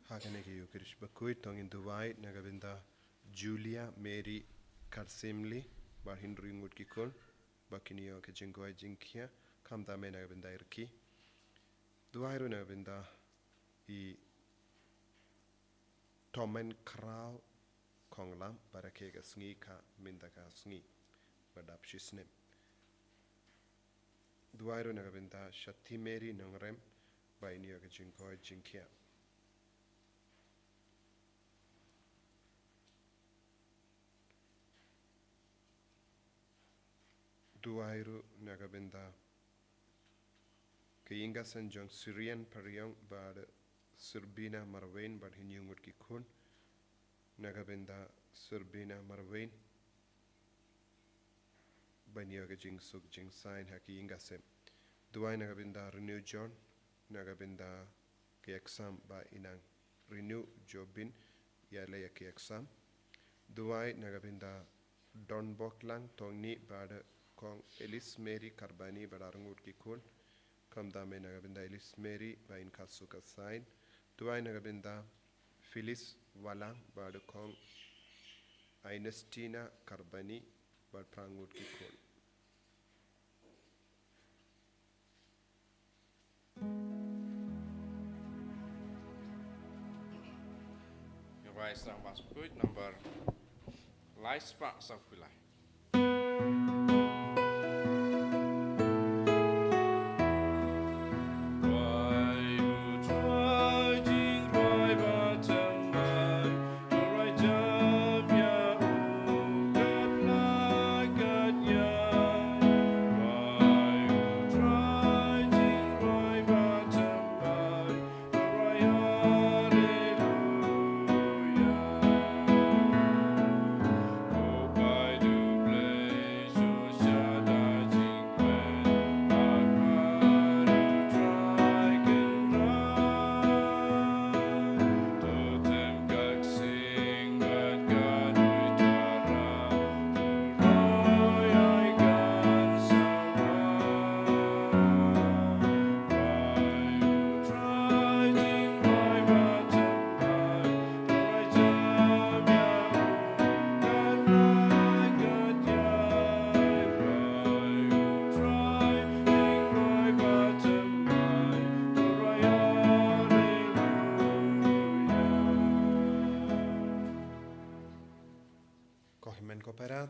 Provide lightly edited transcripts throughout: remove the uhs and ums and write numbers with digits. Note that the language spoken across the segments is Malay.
Hakane ke yukirish Bakhuid tong in Dubai nagabinda Julia Mary Karsimli bar Hindri ngut kikol bakiniyo ke jingoi jingkia kamda me nagabinda irki Dubai ro nagabinda I Tomen Krau Konglam barakega Sngi ka mindaka Sngi badap shisnem Dubai ro nagabinda Shati Mary nongrem bainiyo ke jingoi jingkia Duairu nagabinda Kayinga Sanjong Syrian Pariong bad Serbina Marwain bad Hinyungut Kikun nagabinda Serbina Marwain Banyoga Jing Suk Jing Sign Haki Inga Sem Duai nagabinda Renew John nagabinda Kiaksam ba Inang Renew Jobin Yalaya Kiaksam Duai nagabinda Don Boklang Tongni bad Kong Elis Mary Karbani Barangut Kikul Kamda me nagabinda Elis Mary Bain Kasuka Sign Duai nagabinda Phyllis Walang Bad Kong Ainestina Karbani Bad Prangut Kikul Right, sang Bakhuid number Lait-ïa sang Palei.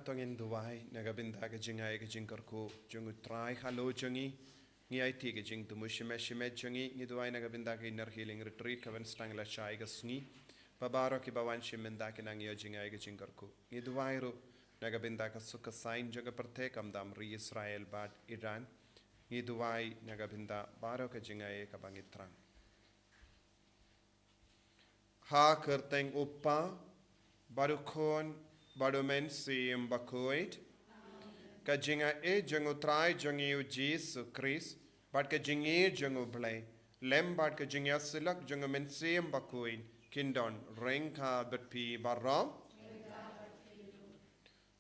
Tong in Dubai nagabinda ke jingai ke jingkarku jungu try halo jungi ngi IT ke jing tumu shime jungi ngi Dubai nagabinda ke inner healing retreat kaven stangla chai ke sngi babaro ki bawan shimenda ke nang yo jingai ke jingkarku ngi Dubai ro nagabinda ka suka sign jaga perte kamdam ri Israel bad Iran ngi Dubai nagabinda baro ke jingai ka bangitrang ha kerteng uppa barukon Badumen siem Bakhuid ka jinga e jangu trai jangi u Jesus Christ but ka jingi jangu Palei lem but ka jingya silak jangu men siem Bakhuid kindon ring ka betpi barram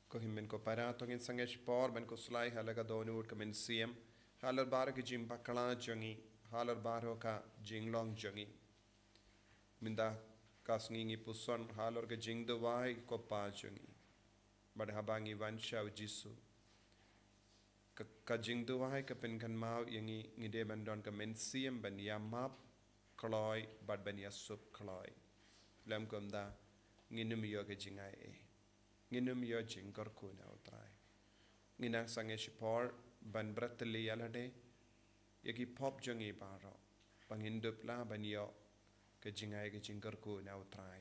ko himmen ko para tongin sangesh por ben ko slai halaga donu ka men siem halar bar ka jim bakala jangi halar baro ka jinglong jangi minda kasngi puson halor ke jing do wai ko pa jungi bad habangi wansha jisu ka jing do wai ka pen kan mau yangi ngide bandon ka men siem ban yamap kloi bad ban yasup kloi lam komda nginum yo ke jingai e nginum yo jing kor ko na utrai nginang sange shipor ban bratli yalade yaki pop jungi baro bangindup la ban yo ke jingai ke jingkar ko na utrai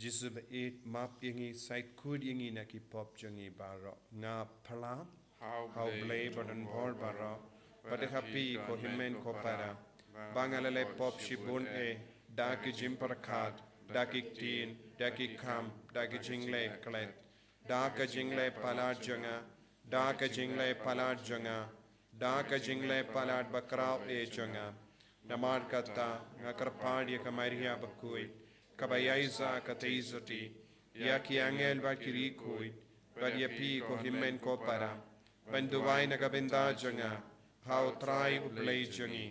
Jisu ba it map yangi site kud yangi na ki pop jangi baro nga phala how blay badan bor baro Pade happy ko himen ko para bangalale pop shibun e daki jim parakat daki tin daki kam daki jingle klet daka jingle palar janga daka jingle palar janga da ka jingle palat bakrao e jonga namar kata ngakarpadi ka Maria Bakhuid kabayaiza ka teizoti ya ki angel ba kirikoi ba ya pi ko himmen ko para banduwai na gabenda jonga how try ublay jongi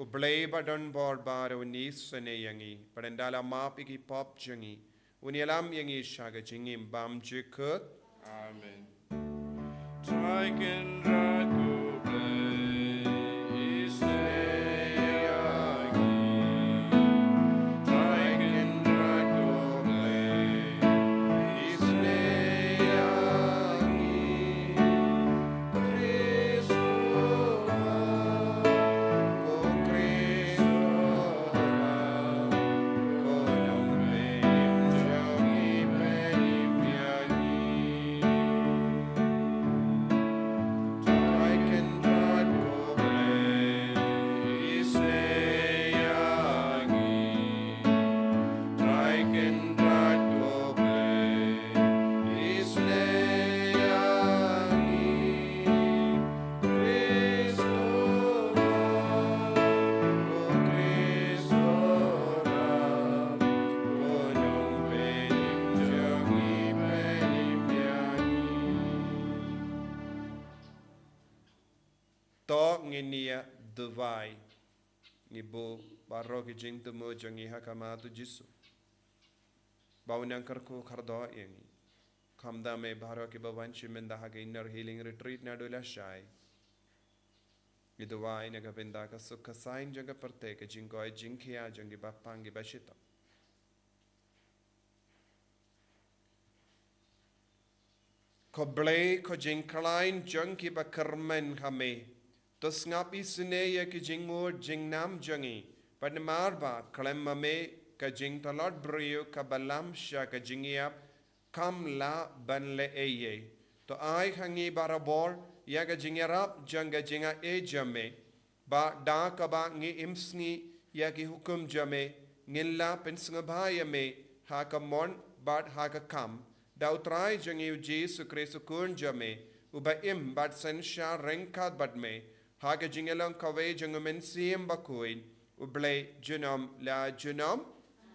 ublay ba don bor bar unis sene yangi padandala map iki pop jongi unialam yangi shaga jingim bam jikut Amen. Dragon, dragon, play, Sngi. Dragon, dragon, play, Sngi. Cristo, oh Cristo, to nginia devai ngibo baro ki jing tu mo jangi hakama tu jisu baunang karku khardo yangi kamda me baro ki bawanchi menda ha inner healing retreat na dola shai idwai na gabenda ka sukha sain janga parte ke jingoi jingkhia jangi bapangi bashita ko blay ko jingklain jangi bakarmen hame tos ngapi suneya ki jingmur jingnam jangi padmarba klemmame ka jing talot brio ka balam sha ka jingiap kam la ban le eye to ai hangi barabor ya ka jingarap janga jinga e jame ba da ka ba ngi imsngi ya ki hukum jame ngilla pensnga bhaya me ha ka mon bat ha ka kam da utrai jangi jesu kristo kun jame uba im bat sen sha renkat bat me ha ka jingalang kawe jangumen siem Bakhuid ublay junam la junam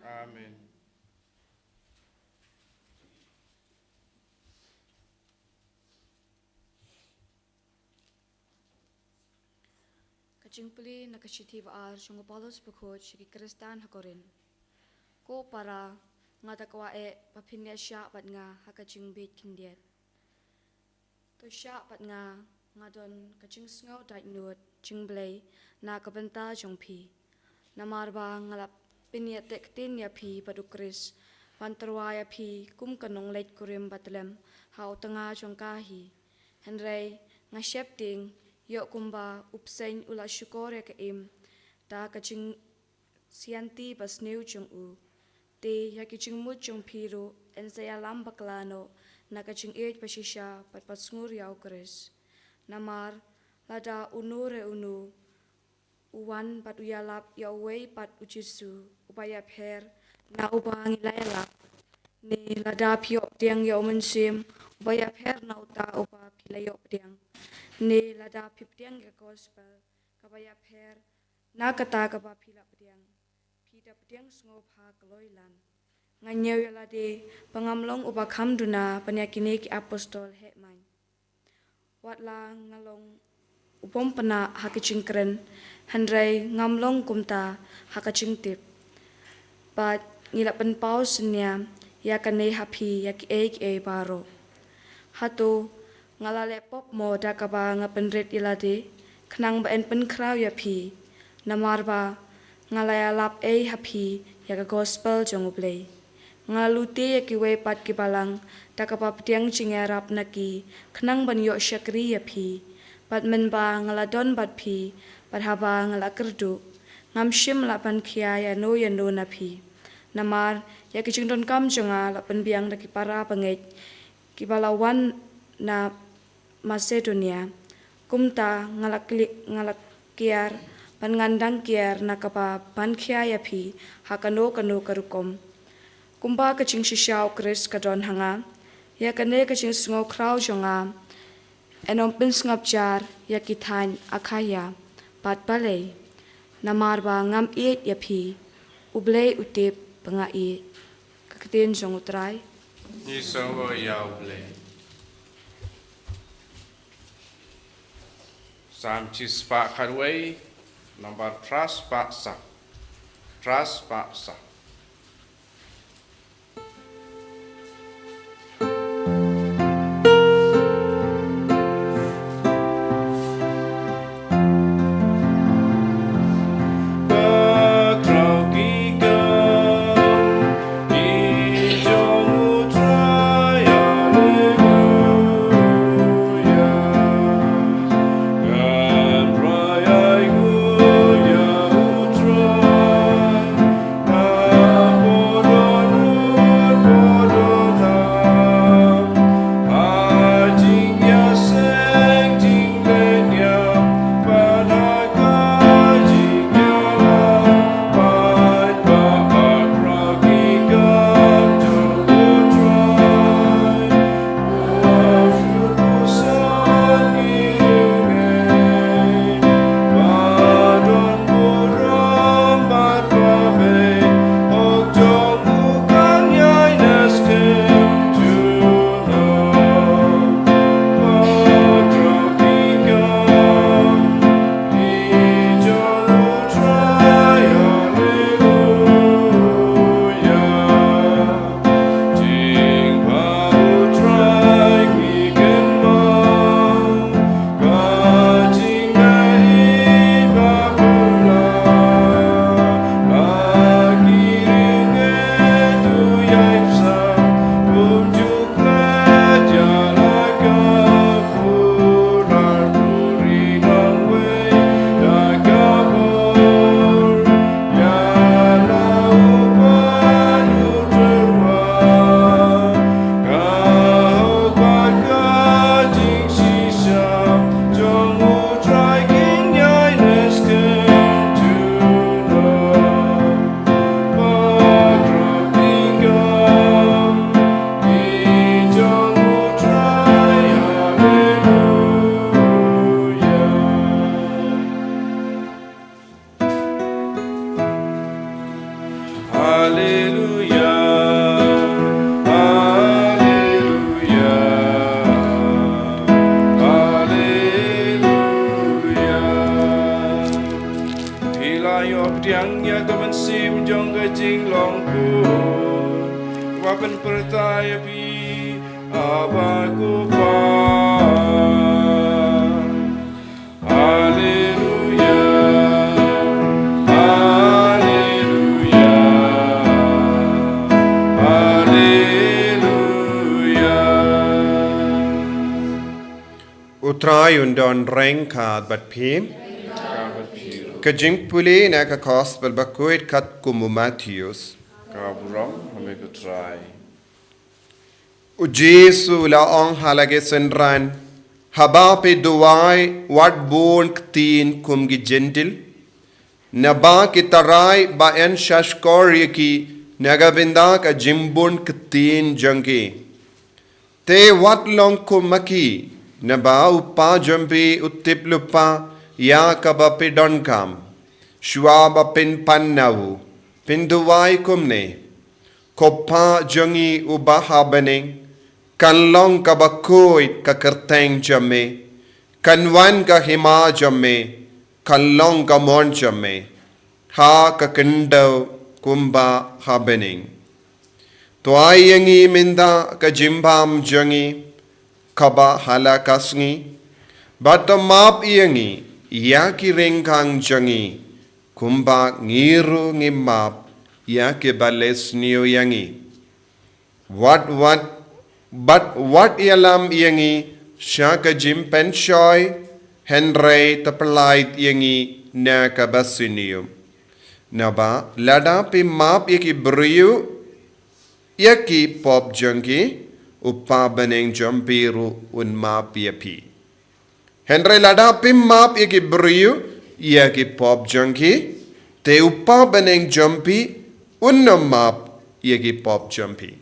Amen. Kajingpuli nakashiti baar shungo Paulus Bakhuid shiki Kristan hakorin. Ko para nga takwa e papinya sya pat nga hakajing bit kindiet. To sya pat nga don kajing sngaw dait nuot jingblay na kabenta jongpi. Namarba ngalap pinya tektin ya pi padukris pantarwa ya pi kum kanong leit kurim batlem hau tanga jongkahi. Henry nga shepting yo kumba upsen ula syukore ke im ta kaching sianti bas new chung u te ya kiching mut chung piru en saya lambaklano na kaching age pasisha pat pasungur yaw kris namar lada unure unu uwan pat uyalap ya way pat ujisu upaya pher na ubang ilayalap ni lada pyo tiang ya umensim upaya pher na uta upa pilayo tiang ni lada piptiang ke gospel kabaya pher na kata kaba pila pediang pida pediang sngo pha kloilan nganyew yalade pangamlong uba khamduna panyakine ki apostol hetman watla ngalong upom pana hakachingkren handrai ngamlong kumta hakachingtip but ngilapan pausnya ya kanei happy ya ki e baro hatu ngalale pop mo dakaba ngapenret ilade khnang ba en pen kraw ya phi namarba ngalaya lap e happy ya ka gospel jonguplay ngalute ya ki we pat ki balang dakaba ptiang chingarap naki khnang ban yo shakri ya phi pat men ba ngaladon bat phi pat haba ngala kerdu ngamshim la pan khia ya no na phi namar ya ki chingdon kam jonga la pan biang daki para panget ki balawan na Macedonia kumta ngalak kiar pan ngandang kiar nakapa pan khia ya phi hakano kano karukom kumba kaching shishaw kris kadon hanga ya kane kaching sngo kraw jonga enom pinsngapjar yakithan akhaya pat Palei namarba ngam iet yapi ublei utip pengai kakitin jongutrai Ni songo yao ble. Sam chis pa kadway. Number trust pa sa. Trust pa sa. Utrai undon rengkad bat pim. Kajing puli na ka gospel Bakhuid kat kumu Matthews. Kaburam hame ko try. O Jesu la ong halage senran. Haba pe duwai wat bon ktin kum gi gentil. Naba ki tarai ba en shashkori ki nagabinda ka jimbun ktin jangi. Te wat long kumaki. Naba upa jambi utip lupa ya kaba pidon kam. Shwaba pin pannawu. Pinduwai kumne. Kopa jangi ubaha bening. Kanlong ka Bakhuid ka kerteng jamme. Kanwan ka hima jamme. Kanlong ka mon jamme. Ha ka kendaw kumba ha bening. Tuay yangi minda ka jimbam jangi. Kaba halaka sngi. Bata map iyangi. Yaki ringkang jangi. Kumba ngiru ngimap. Yaki bales niyo yangi. But what ialam iyangi. Shaka jim penshoy. Henry tapalait iyangi. Na kabasiniyo. Naba lada pi map yaki briyu. Yaki pop jangi. Upa beneng jampiru un map yapi. Henry lada pim map yaki briyu. Yaki pop jangi. Te upa beneng jampi. Unna map yaki pop jampi.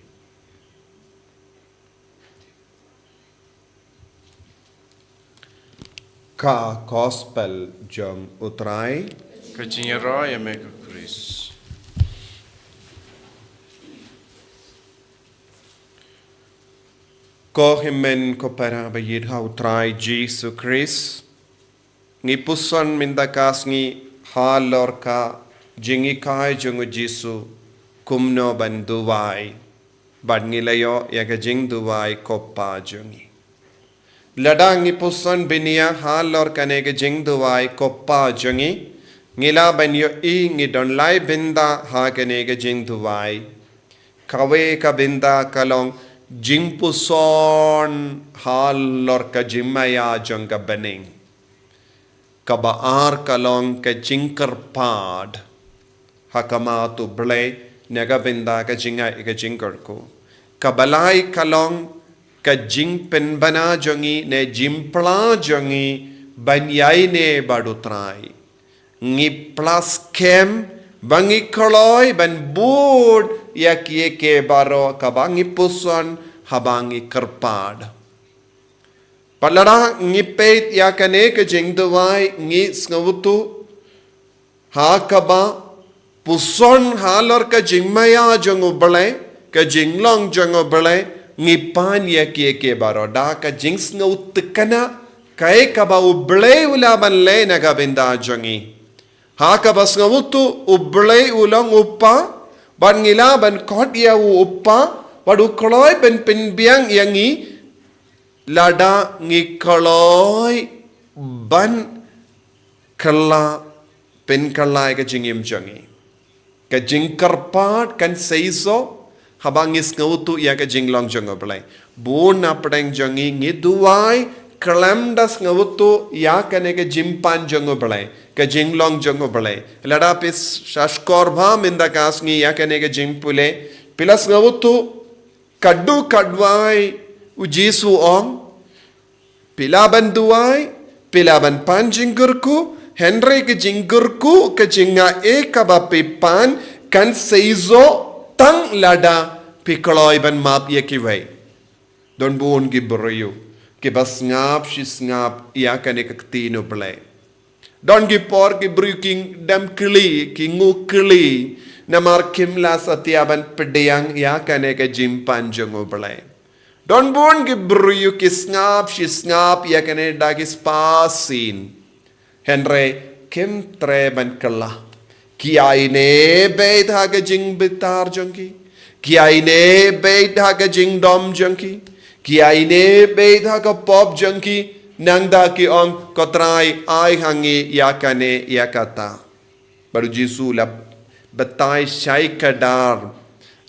ka gospel jong utrai Kajingero ya mega Chris. ko himen ko para bayid ha utrai Jesus Christ ngi puson mindakas ngi halor ka jingi kai jong Jesus kumno banduwai bad ngilayo yaga jing duwai koppa jongi ladang puson binia halor kanega jing duwai koppa jongi ngila banyo I ngi don lai binda ha kanega jing duwai kawe ka binda kalong jing puson halor ka jimaya jonga bening kabaar kalong ka jingkar pad hakama tu ble nega binda ka jinga ika jingkar ko kabalai kalong ka jing pen bana jongi ne jimpla jongi banyai ne badutrai ngi plus kem bangi koloi ban bud yak ke baro kabangi puson habangi kerpad palara ngi peit yakane ka jing duwai ngi sngutu ha kaba puson halor ka jingmaya jongu bale ka jinglong jongu bale ngi pan ke baro da ka jings ngut kana kai kaba uble ula ban le na ka binda jongi ha kaba sngutu uble ulang uppa ban ngila ban kot ya uppa badu koloi ben penbiang yangi lada ngi koloi ban kala pen kalai ka jingim jongi ka jingkarpat kan seiso habangis ngautu ya ka jinglong jongo blai bun na pedang jongi ngiduai klamdas ngautu ya kane ka jimpan jongo blai ka jinglong jongo blai lada pis shashkorba minda kasngi ya kane ka jimpule pilas ngautu kaddu kadwai ujisu ong pilaban duai pilaban pan jingurku Henry ke jingurku ke jinga kaba pipan kan seizo tang lada pikoloi ban map ye kiwai don buon gi broyu ke bas ngap shis ngap ya kan ektino ble don gi por gi bruking dam kli ki ngu kli namar kimla satiaban pedeyang ya kan ek jimpan jongo ble don buon gi broyu ki ngap shis ngap ya kan dagis pasin Henry kim treban kala kiai ne beit haga jing bitar jonki kiai ne beit haga jing dom jonki kiai ne beit haga pop jonki nangda ki ong kotrai ai hangi yakane yakata baru jisu la batai shai kadar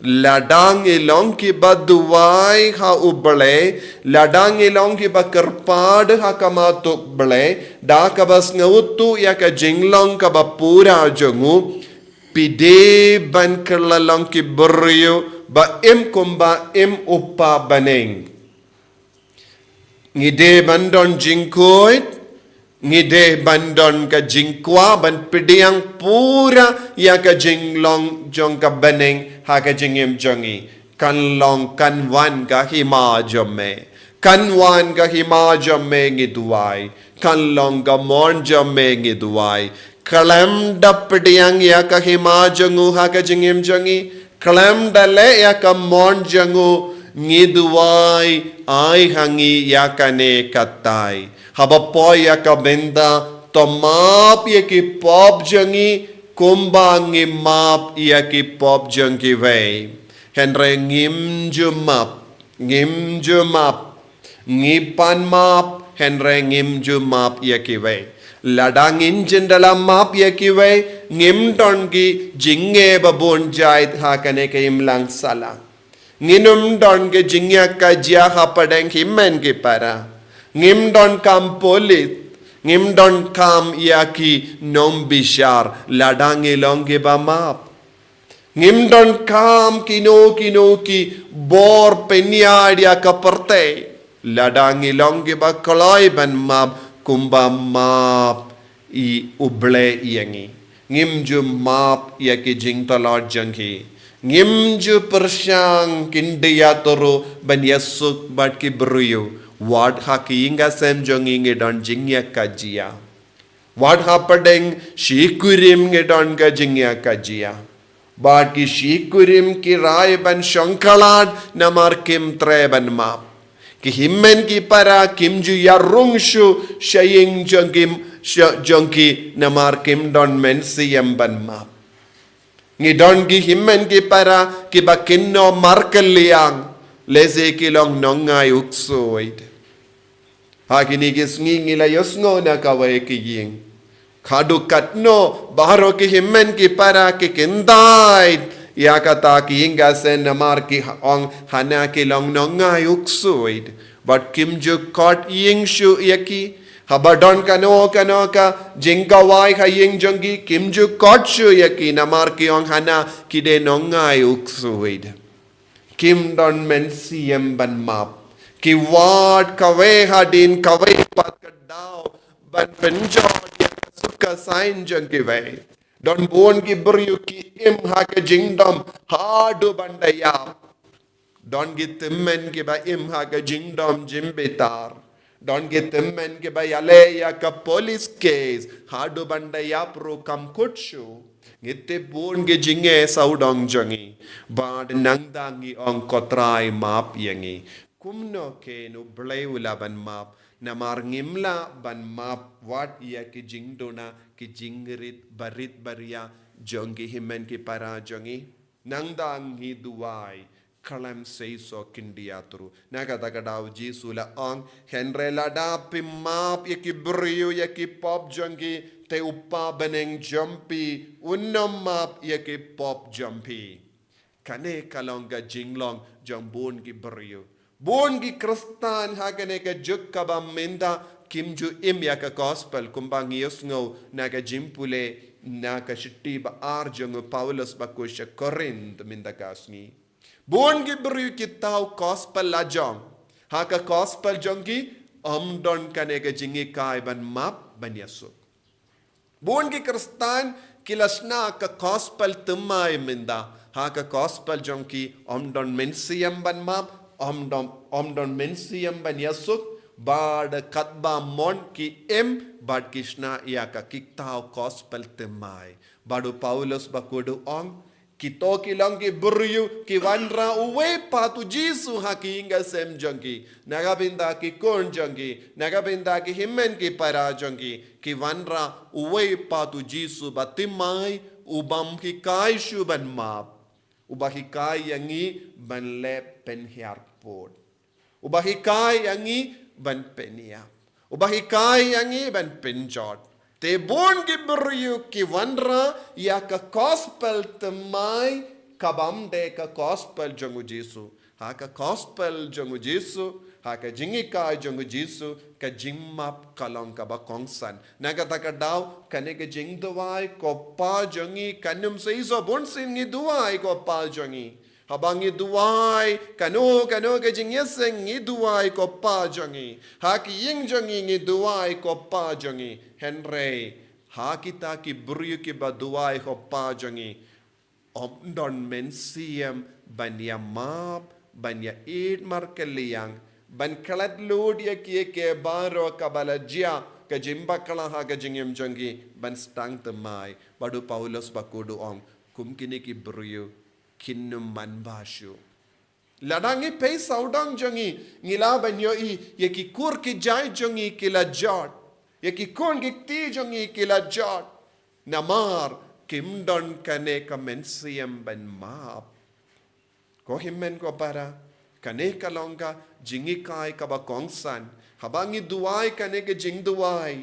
ladang ilong ki baduai ha ubale ladang ilong ki bakarpad ha kamatuk bale da kabas ngautu ya ka jinglong ka bapura jongu pide ban kerlalong ki buryo ba im kumba im uppa baneng ngide bandon jingkoit ngide bandon ka jingkwa ban pidiang pura ya ka jinglong jong ka baneng ha ka jingim jongi kan long kan wan ka hima jomme kan wan ka hima jomme ngiduai kan long ka mon jomme ngiduai kalam dapdiang ya ka hima jongu ha ka jingim jongi kalam dale ya ka mon jongu ngiduai ai hangi ya ka ne katai habapoy ya ka benda tomap ya ki pop jongi kumbang map ya ki pop jongi vei henre ngim jumap ngipan map henre ngim jumap ya ki vei ladangin jendala map ya ki vei ngim don ki jinge babon jait ha kane ke imlang sala nginum don ke jingya ka jia ha padeng himen ki para ngim don kam polit ngim don kam yaki nom bishar ladang ilong ke ba map ngim don kam kino ki bor penyad ya ka perte ladang ilong ke ba koloi ban map kumba map I uble yangi ngim ju map yaki jing talad janghi ngim ju persyang kindiya toro ban yasuk bat ki bruyu what haki inga sem jong inge don jingya kajia. What happened shikurim nge don ga jingya kajia. But ki shikurim ki rai ban shonkalad namar kim treban map. Ki himmen ki para kim ju yarungshu shaying jonki namar kim don men siyam ban map. Ngi don ki himmen ki para ki bakinno markeliang leze ki long nongai uksoid. Hakini ki sngi ngila yosngo na kawai ki ying. Khadu katno baharo ki himmen ki para ki kindai ya kata ki inga sen namar ki ong hana ki long nongai uksoid. But kim ju kot ying shu yaki habadon kano ka jingkawai ka ying jongi kim ju kot shu yaki namar ki ong hana ki de nongai uksoid. Kim don men siem ban map ki wat kawe hadin kawe pat kadao ban penjot ya suka sain jong ki vai don bon ki buryu ki im ha ke jingdom hadu bandaya don ki timmen ki ba im ha ke jingdom jimbetar don ki timmen ki ba yale ya ka police case hadu bandaya pro kam kutshu Ngite bon ge jinge saudong jongi bad nangdangi ong kotrai map yangi kumno ke no bleula ban map namar ngimla ban map wat ya ki jingdona ki jingrit barit baria jongi himen ki para jongi nangdangi duai kalam seiso kindiatru naga dagadau jisula ong henrela da pim map ya ki brio ya ki pop jongi te uppa beneng jumpy unnam map ya ki pop jumpy kane kalonga jinglong jambon ki brio bon ki kristan hagane ka jukka bam menda kimju im ya ka gospel kumbang yosngo naga jimpule naga shitti ba arjong paulus ba kusha korint minda kasni bon ki brio ki tau gospel la jong haka gospel jongi don kane ka jingi kai ban map ban yasuk bon ki kristan kilasna ka gospel tumai minda haka gospel jonki don mensiam ban map don mensiam ban yasuk bad katba mon ki bad kishna ya ka kiktao gospel tumai badu paulus bakudu ong kito kilang ki buryu ki wanra uwe patu jisu haki inga sem jongi nagabinda ki kon jongi nagabinda ki himmen ki para jongi ki wanra uwe patu jisu batimai ubam ki kai shu ban map ubahi kai yangi ban le pen hiarpod ubahi kai yangi ban penia ubahi kai yangi ban penjot te bon ki buryu ki wanra ya ka gospel temai kabam de ka gospel jongu jisu ha ka gospel jongu jisu ha ka jingi ka jongu jisu ka jimmap kalong ka ba kongsan naga taka daw kane ka jing duwai ko pa jongi kanum se iso bon sin ngi duwai ko pa jongi habangi duwai kano ka jing yeseng ngi duwai ko pa jongi ha ki ying jongi ngi duwai ko pa jongi henry ha kita ki buryu ki ba duwai ko pa jongi don men siem banya map banya eat markeliang ban kalat lod ya ki ke baro kabala jia ka jimba kala ha ka jingem jongi ban stang temai badu paulus bakudu ong kumkini ki buryu kinnum man bashu ladangi pay saudang jongi ngila banyo i ye ki kur ki jai jongi kila jot ye ki kon ki ti jongi kila jot namar kim don kane ka mensiam ban map ko himmen ko para kane ka longa jingi kai ka ba kongsan habangi duai kane ke jing duai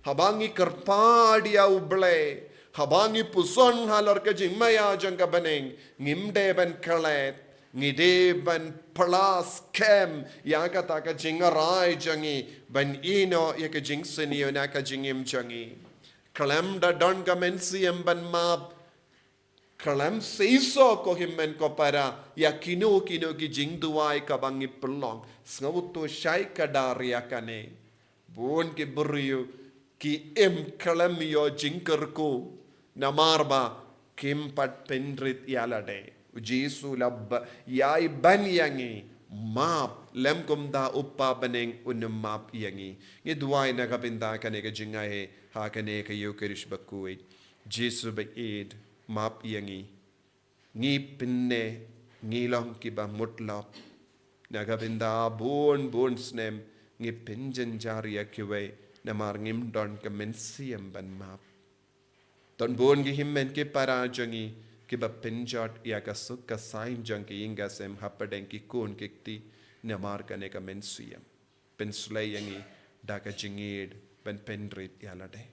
habangi karpadia uble habangi puson halor ka jingmaya janga baneng ngimde ban kalet ngide ban plus kem ya ka ta ka jingarai jangi ban ino ya ka jing senio na ka jingim jangi kalam da don ka mensiam ban map kalam seiso ko himmen ko para ya kino ki jing duai ka bangi pelong sngabuto shai ka daria kane bon ke buryu ki kalam yo jingker ko namarba kim pat pendrit yalade jisu lab yai ban yangi map lem kum da uppa baneng unum map yangi ngi duai na kapinda kane ka jingai he ha kane ka yukerish Bakhuid Jesu ba id map yangi ngi pinne ngi long ki ba mutlap na kapinda bon snem ngi pinjen jaria kiwe na mar ngim don ka mensiam ban map ton bon gi himmen ki para jangi ki ba pinjot ya ka suk ka sain jang ki inga sem hapadeng ki kun kikti na mar kane ka mensiam penslay yangi da ka jingid ben pendrit ya lade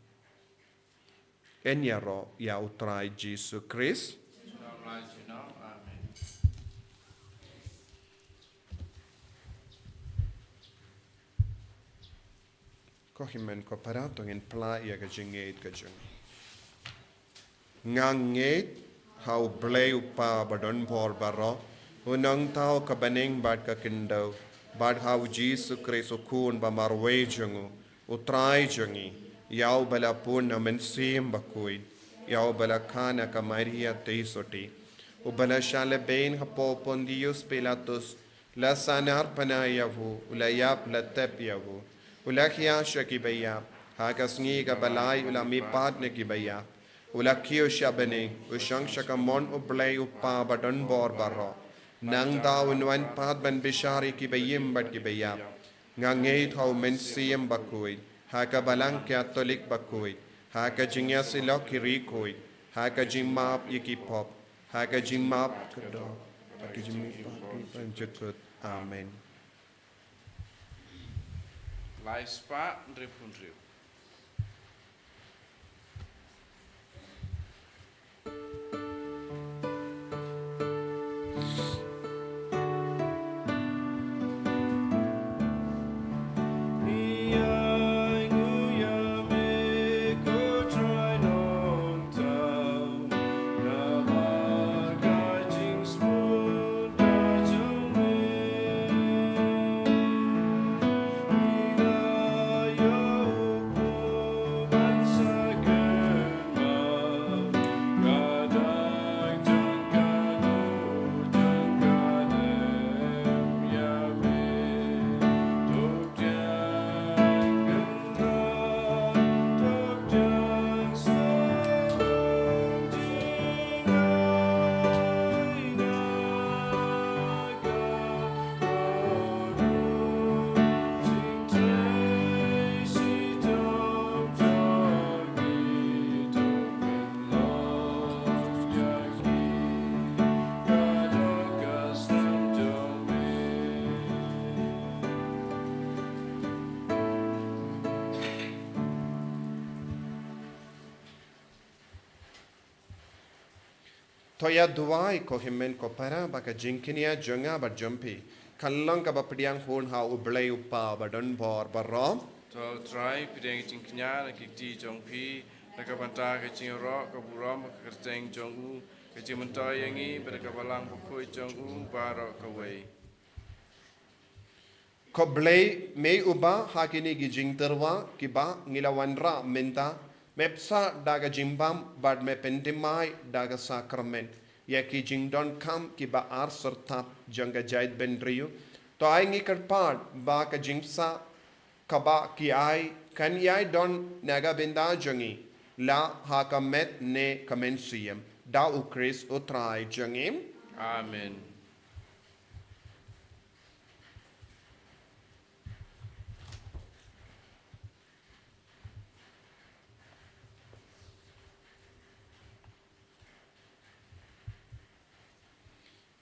enyaro ya utrai Jesu Christ Amen. ko himmen ko paratong in pla ya ka jingid ka jang nganget how blay upa badon por baro unang tao ka baneng bad ka kindaw bad how Jesus Christ ukun ba marwe jangu utrai jangi yaw bala pun na mensim Bakhuid yaw bala kana ka Maria teisoti ubala shale bein ha popon Dios Pilatus la sanar panayavu ulayap la tepyavu ulakhya shakibaya ha ka Sngi ka balay ula mi patne kibaya ulakio shabane ushang shakamon ublay upa badon bor baro nang daw unwan pat ban bishari ki bayim bad ki bayap ngangeit how mensiam Bakhuid ha ka balang Catholic Bakhuid ha ka jingya silok kirikoid ha ka jimap yikipop ha ka jimap kado ha ka jimap panjakut amen Lai spa dripun drip. Toya duai ko himmen ko para baka jinkinia jonga ba jumpi kallang ka ba pediang hon ha ublay upa ba don bor barom To try pideng jing knya na kikti jong pi na kabanta ka jing ro ka buram ka teng jong u ka jing mentoy yangi pada ka balang Bakhuid jong u baro ka wei. ko blay me uba hakini gi jing terwa ki ba ngilawanra menta mepsa daga jimbam bad me pentimai daga sakrament ya ki jing don kam ki ba ar sertap janga jaid bendriu to ai ngi karpad ba ka jingsa kaba ki ai kan yai don naga benda jangi la hakamet ne kamensiam da ukris utrai jangim Amen.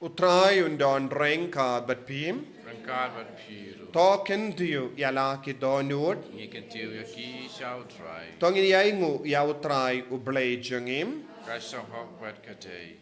utrai undon renka bat pim Rangkar bat piru. token diu yala ki donut Ngi kan tiu yaki shall try. tongin yaingu ya utrai ublay jangim Ka shong hok bat ka day.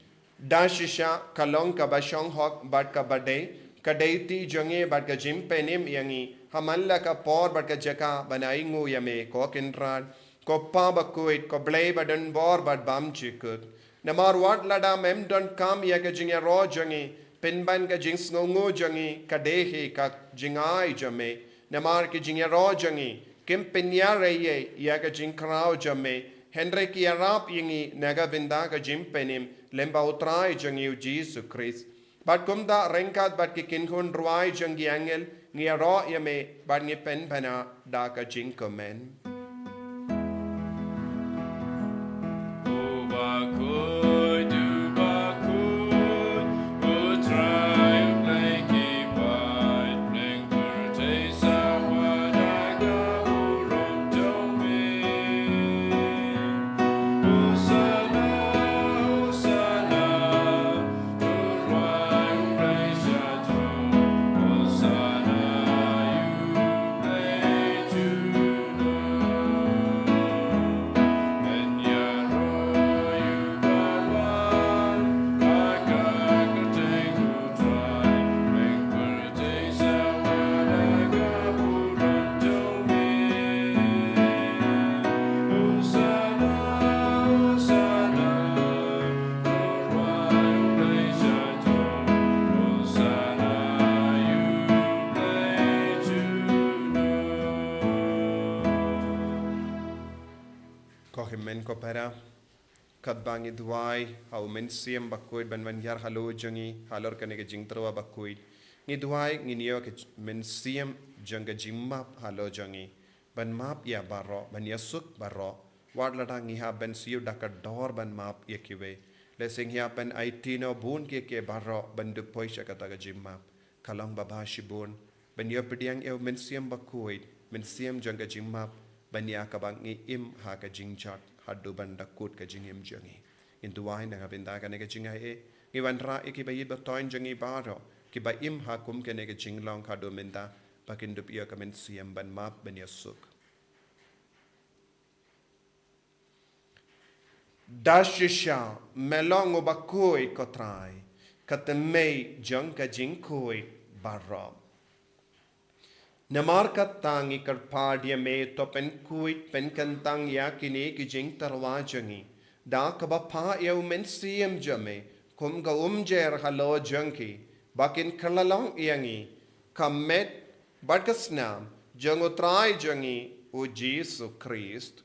dashisha kalong ka bashong hok bat ka bade kadaiti jange bat ka jimpenim yangi hamalla ka por bat ka jaka banaingu yame ko kinrad ko pa Bakhuid ko blay badan bor bat bam chikut namar wat lada mem don kam ya ka jingya ro jangi pinban ka jing sngongo jangi kadehi ka jingai jame namar ki jingya ro jangi kim pinya reye ya ka jing krao jame henry ki arap yingi naga binda ka jimpenim lemba utrai jangi Jesus Christ Bat kumda rengkat bat ki kinhun ruai jangi angel ngia ro yame bat ngi pen bana da ka jing komen. Men ko pera kat bangi duai au men siam Bakhuid ban yar halo jangi halor kane ke jing terwa Bakhuid ngi duai ngi niyo ke men siam janga jimmap halo jangi ban map ya baro ban yasuk baro wad lada ngi ha ben siu dakar dor ban map ya kiwe le sing ya ben aitino bun ke baro ban du poisha kata ga jimmap kalong baba shibun ban yo pediang eu men siam Bakhuid men siam janga jimmap ban ya kabang ngi im ha ka jingchat hadu banda kut ka jingim jangi intu wai na binda ka ne ka jingai e ngi wanra e ki bayi batoin jangi baro ki ba im ha kum ke ne ka jinglong hadu minda bakin du pia ka men siam ban map ban yasuk dashisha melong o Bakhuid ko trai katemei jang ka jingkoi baro Namarkat tangi karpadia me to pen kuit pen kantang ya kini ki jing tarwa jangi da kaba pa eu men siam jame kum ga jer halo jangi bakin kalalong yangi kamet barkasnam jangotrai jangi o Jesus Christ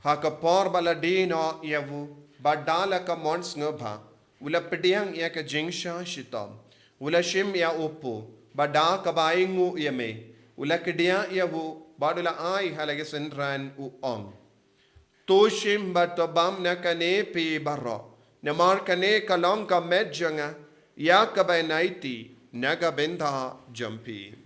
hakapor baladino yavu badala ka mons ngobha ulapediang ya ka jingsha shitam Ulashim ya upu, bada kabaingu yame, ulakidia yavu, badula ai halage senran uong. Toshim batobam nakane pi baro, namar kane kalong ka medjanga, ya kabainaiti, nagabenda jampi.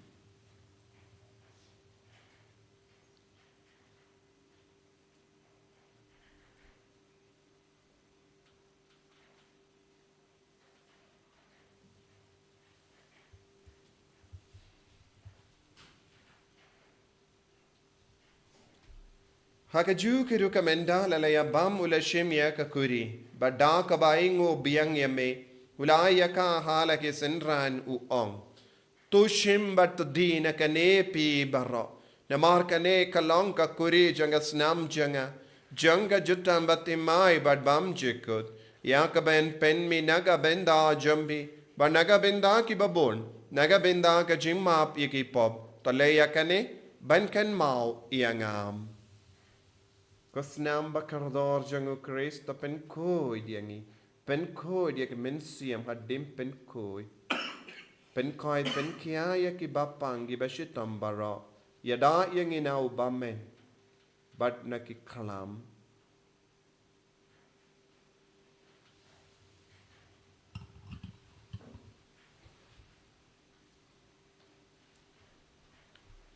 Hakaju kiru kamenda lalaya bam ulashim ya kakuri, bada kabaingo biang yame, ulaya ka halake senran uong. Tushim bat dina kane pi baro, namar kane kalong kakuri janga snam janga, janga jutam batimai bad bam jikut, ya kaben pen mi naga benda jambi, ba naga benda ki babon, naga benda ka jimmap yaki pop, talaya kane, ban kan mau iangam. Kosnam bakardor jangu Christ pen koi diangi dia men siam hadim pen koi pen kia ya ki bapang gi bashitam bara yada yang inau bamen bat na ki kalam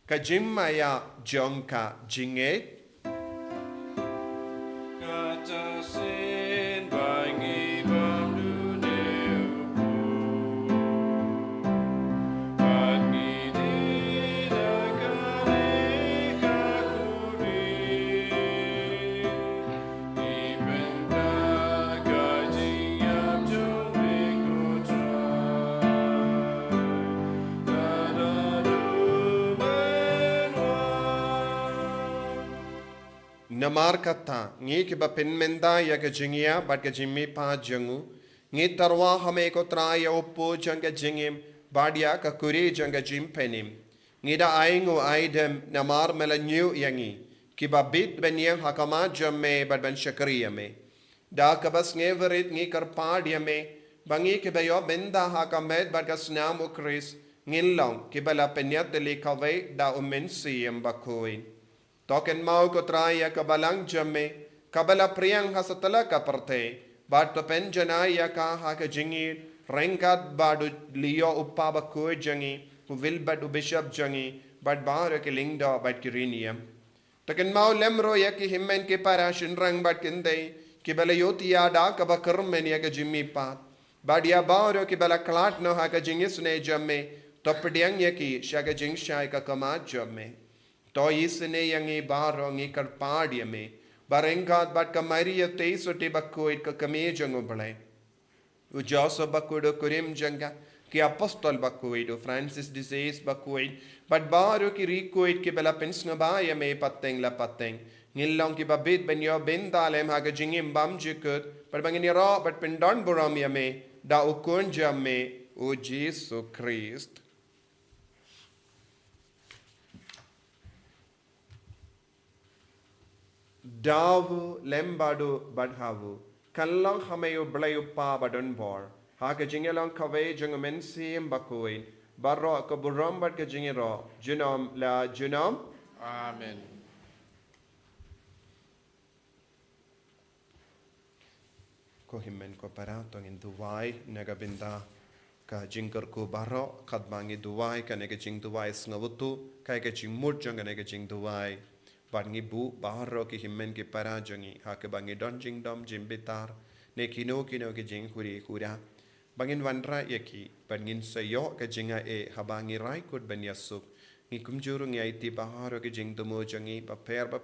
kajimaya jongka jinget Namar kata ngi ke ba penmenda ya ke jingia bat ke jimmi pa jangu ngi tarwa hame ko traya oppo janga jingim badia ka kuri janga jim penim ngi da aingo aidem namar melanyu yangi ki ba bit benyang hakama jamme bat ban shakriya me Da kabas ngeverit ngi karpadiame bangi kibayo benda hakamed bagasnam ukris ngilong kibala penyat deli kawai da umensiam Bakhuid. Token mau ko traya kabalang jamme kabala priang hasatala kaparte bat to penjanaya ka hakajingi rengkat badu liyo uppa Bakhuid jangi will badu bishop jangi bat bar ke lingda bat kirinium. Token mau lemro yaki himmen ke parashin rang bat kinde kibala yotia da kabakurmen yaga jimmi pat badia baro kibala klat no hakajingis ne jamme topdiang yaki shaga jing shai ka kama jamme to isne yangi baro ngi karpadiame barengat bat kamariya te sote Bakhuid ka kame jango bale u joso Bakhuid kurim janga ki apostol Bakhuid Francis disease Bakhuid but baro ki rikuid ki bela pensnga ba yame pateng la pateng ngilong ki babit ben yo ben dalem haga jingim bam jikut par bangin ro but pendon buram yame da ukun jamme o Jesus Christ. Davu lembadu badhavu kallang hameyo blayu pa badon bor haga jingelong kave jungamen sim Bakhuid barro ko buram bad ka jingero junom la junom. Amen. Ko himmen ko paratong in duwai nagabinda ka jingkar ko baro kadbangi duwai ka nega jing duwai sngavutu kai ka jing murjang ka nega jing duwai bangi bu baro ki himmen ki parajangi ha ke bangi don jing dom jim bitar ne kino ki jing kuri kura bangin wanra yaki bangin sayo ka jinga e habangi rai kut ben yasuk ni kumjuru ngi aiti baro ki jing dumo jangi paper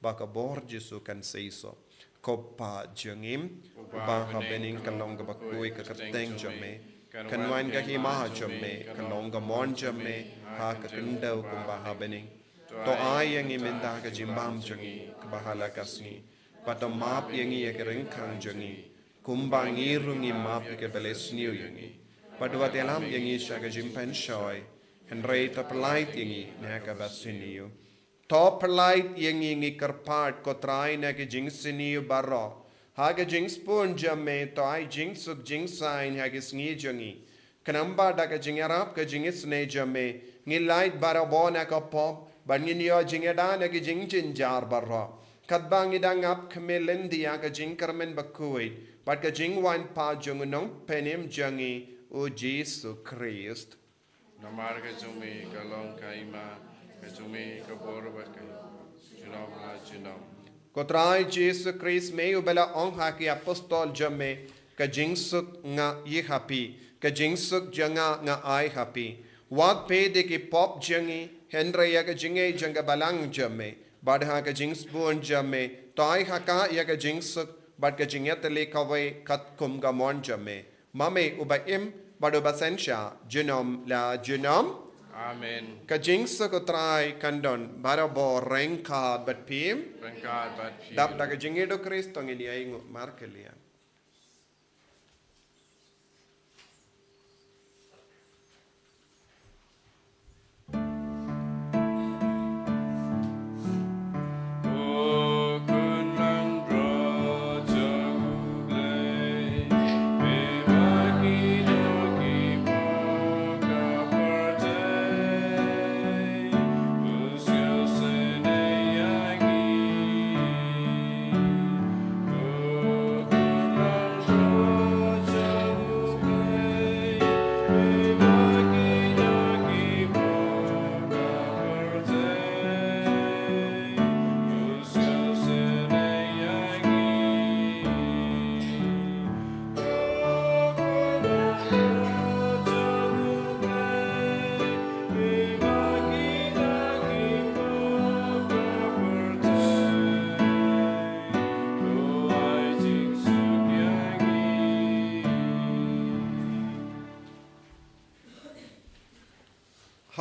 baka bor jisu kan seiso Kopa jangim ba habening kalong ka Bakhuid ka kateng jamme kanwan ka hima jamme kalong ka mon jamme ha ka kandaw kung ba habening to ayang iminda ka jimbam jangi ka bahala kasngi pato map yangi ya ka ringkang jangi kumba ngirungi map ka beles niu yangi pato watelam yangi siya ka jimpan shoy henry ta Palei yangi na ka basiniu Top light yangi ngi karpat ko try na ki jing sini barro haga jing spoon jamme to ai jing suk jing sign haga sngi jangi kanamba da ka jing arab ka jing isne jamme ngi light bara bona ka pop bangi niyo jing da na ki jing jin jar barro kadbangi dang up kmelendi ka jing karmen Bakhuid but ka jing wan pa jung nong penim jangi o Jesus Christ. Namar ka jumi kalong kaima Kajumi kabor berkai, junam la junam. Kotrai Jesus Christ meio bela ong haki apostol jamme ka jingsuk nga ye happy ka jingsuk janga nga ai happy wat pe de ki pop jangi henry ya ka jinge janga balang jamme badha ka jings bun jamme tai haka ya ka jingsuk bad ka jinget le kawai kat kum ga mon jamme mame ubaim badu basensha junom la junom. Amen. Ka jingsa ko try kandon barabo rengka bat pim Rengkat bat phi. dap da ka jingedo Kristo ngi ai markelia.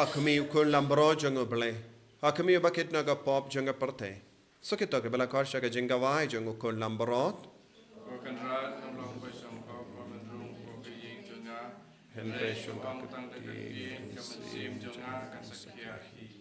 Hakami ukun lambro jango bale. Hakami bakit naga pop janga parte. So kita ke bala karsha ka jinga wai jango kun lambrot. Kokanrat ang long basang ko pamandrung ko kaying junga. Henry Shung shung ang tang dagagin kamansim junga kasakyahi.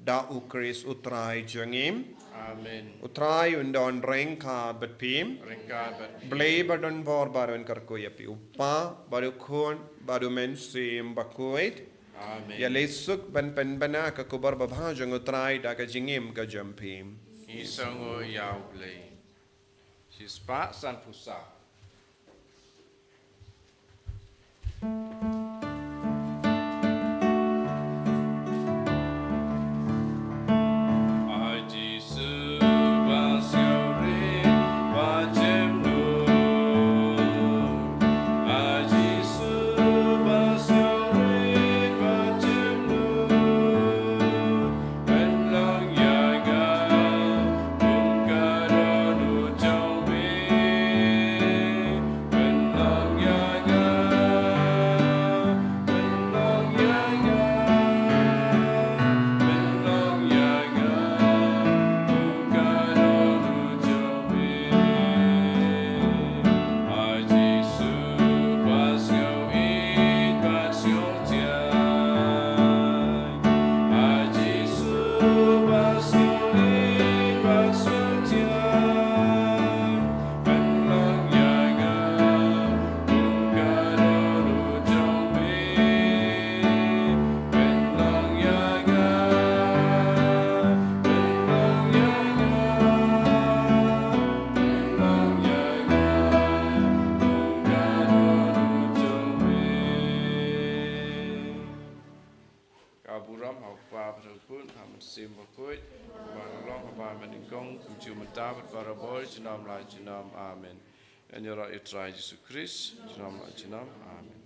da ukris utrai jangim Amen. utrai undon rengka betpim Ringka bat blei badon bor baron karkoyapi upa baru khon baru men sim bakhuid Amen. ya lesuk ban pen bana ka kubar babha jang utrai da ka jingim ka jampim Isango yau play. Sispa san pusa. Kaburam hau pa berpun hamen sim Bakhuid baralong apa meningkong kumciu mentabat barabol jenam la jenam amen. Dan ya Yesus Kristus jenam la jenam amen.